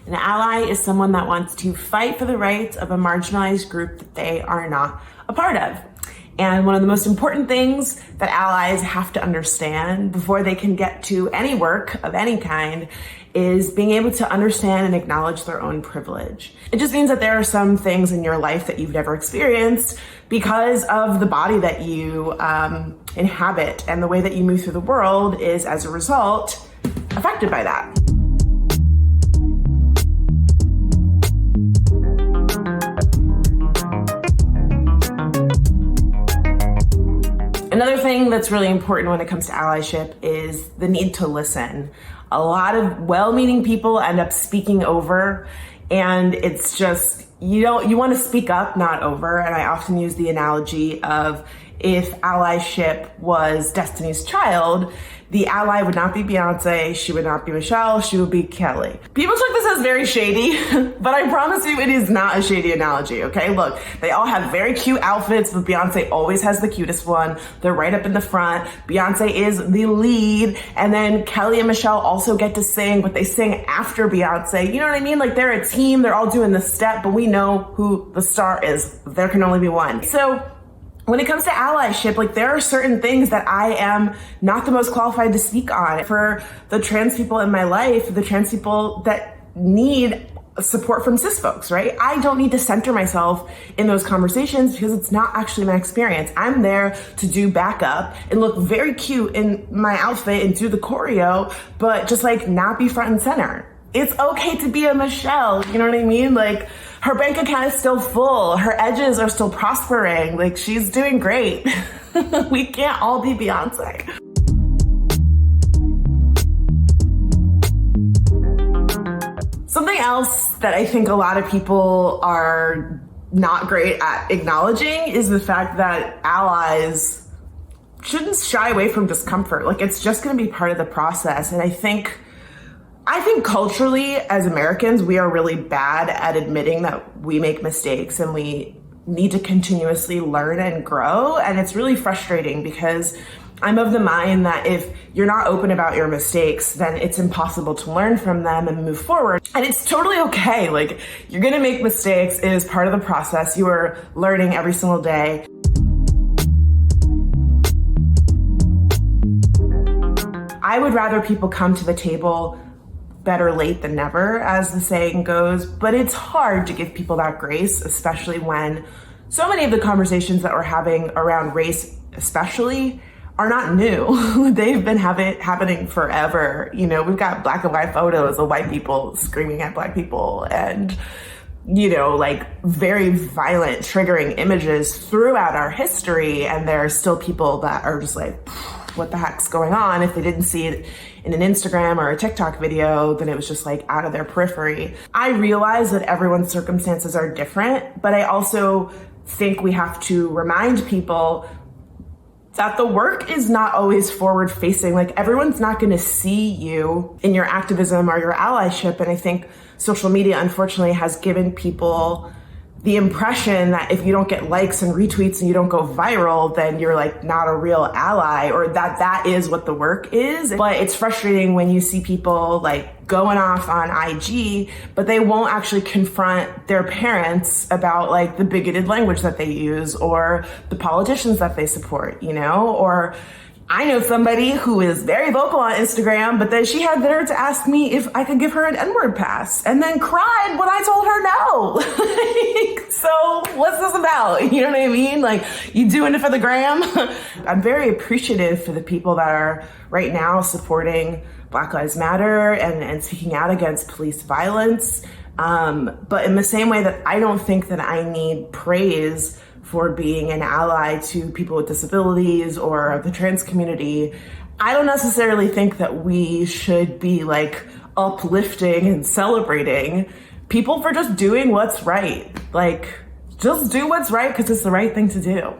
An ally is someone that wants to fight for the rights of a marginalized group that they are not a part of. And one of the most important things that allies have to understand before they can get to any work of any kind is being able to understand and acknowledge their own privilege. It just means that there are some things in your life that you've never experienced because of the body that you inhabit, and the way that you move through the world is, as a result, affected by that. Another thing that's really important when it comes to allyship is the need to listen. A lot of well-meaning people end up speaking over, and it's just, you want to speak up, not over. And I often use the analogy of, if allyship was Destiny's Child, the ally would not be Beyonce, she would not be Michelle, she would be Kelly. People took this as very shady, but I promise you it is not a shady analogy, okay? Look, they all have very cute outfits, but Beyonce always has the cutest one. They're right up in the front. Beyonce is the lead, and then Kelly and Michelle also get to sing, but they sing after Beyonce. You know what I mean? Like, they're a team, they're all doing the step, but we know who the star is. There can only be one. So when it comes to allyship, like, there are certain things that I am not the most qualified to speak on. For the trans people in my life, the trans people that need support from cis folks, right? I don't need to center myself in those conversations because it's not actually my experience. I'm there to do backup and look very cute in my outfit and do the choreo, but just like not be front and center. It's okay to be a Michelle, you know what I mean? Like, her bank account is still full. Her edges are still prospering. Like, she's doing great. We can't all be Beyonce. Something else that I think a lot of people are not great at acknowledging is the fact that allies shouldn't shy away from discomfort. Like, it's just going to be part of the process. And I think culturally, as Americans, we are really bad at admitting that we make mistakes, and we need to continuously learn and grow. And it's really frustrating because I'm of the mind that if you're not open about your mistakes, then it's impossible to learn from them and move forward. And it's totally okay. Like, you're gonna make mistakes. It is part of the process. You are learning every single day. I would rather people come to the table better late than never, as the saying goes, but it's hard to give people that grace, especially when so many of the conversations that we're having around race especially are not new. They've been happening forever. You know, we've got black and white photos of white people screaming at black people, and, you know, like, very violent, triggering images throughout our history, and there are still people that are just like, what the heck's going on? If they didn't see it in an Instagram or a TikTok video, then it was just like out of their periphery. I realize that everyone's circumstances are different, but I also think we have to remind people that the work is not always forward facing. Like, everyone's not going to see you in your activism or your allyship. And I think social media, unfortunately, has given people the impression that if you don't get likes and retweets and you don't go viral, then you're like not a real ally, or that is what the work is. But it's frustrating when you see people like going off on IG, but they won't actually confront their parents about like the bigoted language that they use or the politicians that they support, you know? Or I know somebody who is very vocal on Instagram, but then she had the nerve to ask me if I could give her an N-word pass, and then cried when I told her no. So what's this about? You know what I mean? Like, you doing it for the gram? I'm very appreciative for the people that are right now supporting Black Lives Matter and speaking out against police violence. But in the same way that I don't think that I need praise for being an ally to people with disabilities or the trans community, I don't necessarily think that we should be like uplifting and celebrating people for just doing what's right. Like, just do what's right because it's the right thing to do.